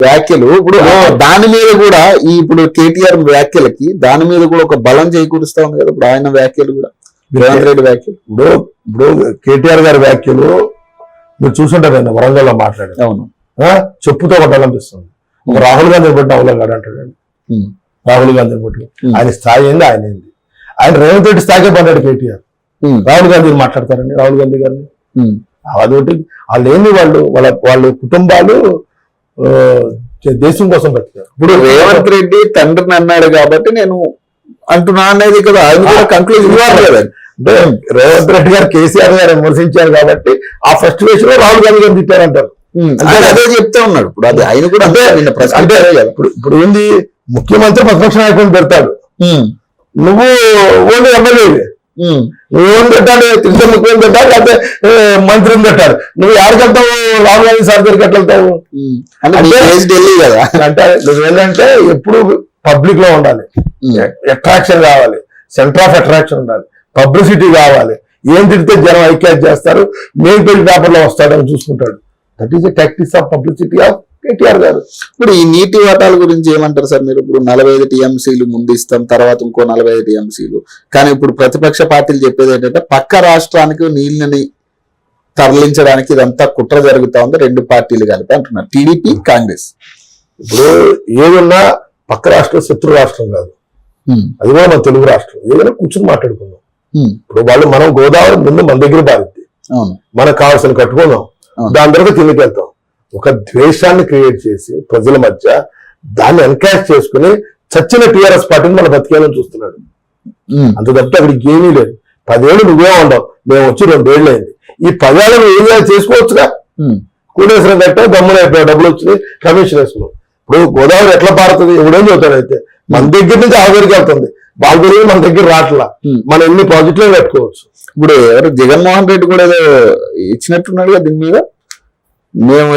వ్యాఖ్యలు ఇప్పుడు దాని మీద కూడా ఈ ఇప్పుడు కేటీఆర్ వ్యాఖ్యలకి దాని మీద కూడా ఒక బలం చేకూరుస్తా ఉంది కదా ఇప్పుడు ఆయన వ్యాఖ్యలు కూడా రేవంత్ రెడ్డి వ్యాఖ్యలు. ఇప్పుడు కేటీఆర్ గారి వ్యాఖ్యలు మీరు చూసుంటారు ఆయన వరంగల్లో మాట్లాడారు. అవును, చెప్పుతో కొట్టాలనిపిస్తుంది. ఒక రాహుల్ గాంధీ బట్టి అవలగాడు అంటాడు. రాహుల్ గాంధీ బట్టి ఆయన స్థాయి ఏంది, ఆయన ఏంది, ఆయన రేవంత్ రెడ్డి స్థాయికే పడ్డాడు కేటీఆర్. రాహుల్ గాంధీ మాట్లాడతారండి, రాహుల్ గాంధీ గారిని అదొకటి. వాళ్ళు ఏంది, వాళ్ళ కుటుంబాలు దేశం కోసం బతికారు. ఇప్పుడు రేవంత్ రెడ్డి తండ్రిని అన్నాడు కాబట్టి నేను అంటున్నా అనేది కదా ఆయన కూడా కంక్లూజన్ ఇవ్వాలి కదా. అంటే రేవంత్ రెడ్డి గారు కేసీఆర్ గారు విమర్శించారు కాబట్టి ఆ ఫ్రస్ట్రేషన్ లో రాహుల్ గాంధీ గారు తిట్టారంటారు. అదే చెప్తా ఉన్నాడు. ఇప్పుడు అది ఆయన కూడా అంటే ఇప్పుడు ఏంది, ముఖ్యమంత్రి ప్రతిపక్ష నాయకుడిని పెడతాడు, నువ్వు ఓన్లీ ఎమ్మెల్యేవి, నువ్వేం పెట్టాలి, తిరిగి ముఖ్యమంత్రి పెట్టాలి, లేకపోతే మంత్రిని పెట్టాలి, నువ్వు ఎవరికి వెళ్తావు, రాహుల్ గాంధీ సార్ దగ్గరికి ఎట్లా వెళ్తావు ఢిల్లీ కదా. అంటే నువ్వేంటంటే ఎప్పుడు పబ్లిక్ లో ఉండాలి, అట్రాక్షన్ కావాలి, సెంటర్ ఆఫ్ అట్రాక్షన్ ఉండాలి, పబ్లిసిటీ కావాలి, ఏం తిడితే జనం ఐక్యాట్ చేస్తారు, మెయిన్ పేజ్ పేపర్ లో వస్తాడని చూసుకుంటాడు. That is the tactics of publicity of KTR గారు. ఇప్పుడు ఈ నీటి వాటాల గురించి ఏమంటారు సార్ మీరు? ఇప్పుడు 45 TMCలు ముందు ఇస్తాం, తర్వాత ఇంకో 45 TMCలు, కానీ ఇప్పుడు ప్రతిపక్ష పార్టీలు చెప్పేది ఏంటంటే పక్క రాష్ట్రానికి నీళ్ళని తరలించడానికి ఇదంతా కుట్ర జరుగుతా ఉంది, రెండు పార్టీలు కలిపి అంటున్నారు, టీడీపీ కాంగ్రెస్. ఇప్పుడు ఏదన్నా పక్క రాష్ట్రం శత్రు రాష్ట్రం కాదు, అది కూడా మన తెలుగు రాష్ట్రం. ఏదైనా కూర్చొని మాట్లాడుకుందాం. ఇప్పుడు మనం గోదావరి ముందు మన దగ్గర బాధిద్ది, మనకు కావాల్సిన కట్టుకుందాం, దాని తర్వాత కిందకి వెళ్తాం. ఒక ద్వేషాన్ని క్రియేట్ చేసి ప్రజల మధ్య దాన్ని ఎన్కాష్ చేసుకుని చచ్చిన టీఆర్ఎస్ పార్టీని మన బతికేయాలని చూస్తున్నాడు. అంత తప్పితే అక్కడికి ఏమీ లేదు. 10 ఏళ్ళు నువ్వే ఉండవు, మేము వచ్చి 2 ఏళ్ళు అయింది. ఈ 10 ఏళ్ళు నువ్వు ఏం చేసుకోవచ్చుగా, కూడేశ్వరం కట్టే దమ్ములు అయిపోయావు, డబ్బులు వచ్చినాయి, కమిషన్ వేసుకున్నావు. ఇప్పుడు గోదావరి ఎట్లా పారుతుంది, ఎవడేం చెబుతాడు, అయితే మన దగ్గర నుంచి ఆ దగ్గరికి వెళ్తుంది, వాళ్ళ దగ్గర మన దగ్గర రాట్లా, మనం ఎన్ని ప్రాజెక్టులు పెట్టుకోవచ్చు. ఇప్పుడు ఎవరు జగన్మోహన్ రెడ్డి కూడా ఏదో ఇచ్చినట్టున్నాడు కదా దీని మీద, మేము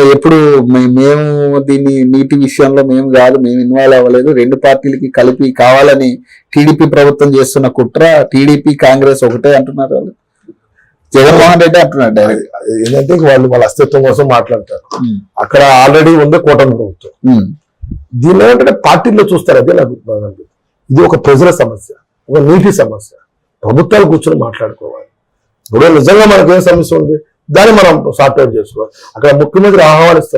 దీన్ని నీటి విషయంలో మేము కాదు, మేము ఇన్వాల్వ్ అవ్వలేదు, రెండు పార్టీలకి కలిపి కావాలని టీడీపీ ప్రభుత్వం చేస్తున్న కుట్ర, టీడీపీ కాంగ్రెస్ ఒకటే అంటున్నారు వాళ్ళు. జగన్మోహన్ రెడ్డి అంటున్నాడు ఏంటంటే వాళ్ళ అస్తిత్వం కోసం మాట్లాడతారు. అక్కడ ఆల్రెడీ ఉంది కూటమి ప్రభుత్వం. దీనిలో ఏంటంటే పార్టీల్లో చూస్తారు, అదే నాకు బాగా. ఇది ఒక ప్రజల సమస్య, ఒక నీటి సమస్య, ప్రభుత్వాలు కూర్చొని మాట్లాడుకోవాలి. ఇప్పుడు నిజంగా మనకేం సమస్య ఉంది, దాన్ని మనం సార్ట్అవుట్ చేసుకోవాలి. అక్కడ ముఖ్యమంత్రి ఆహ్వానిస్తున్నారు.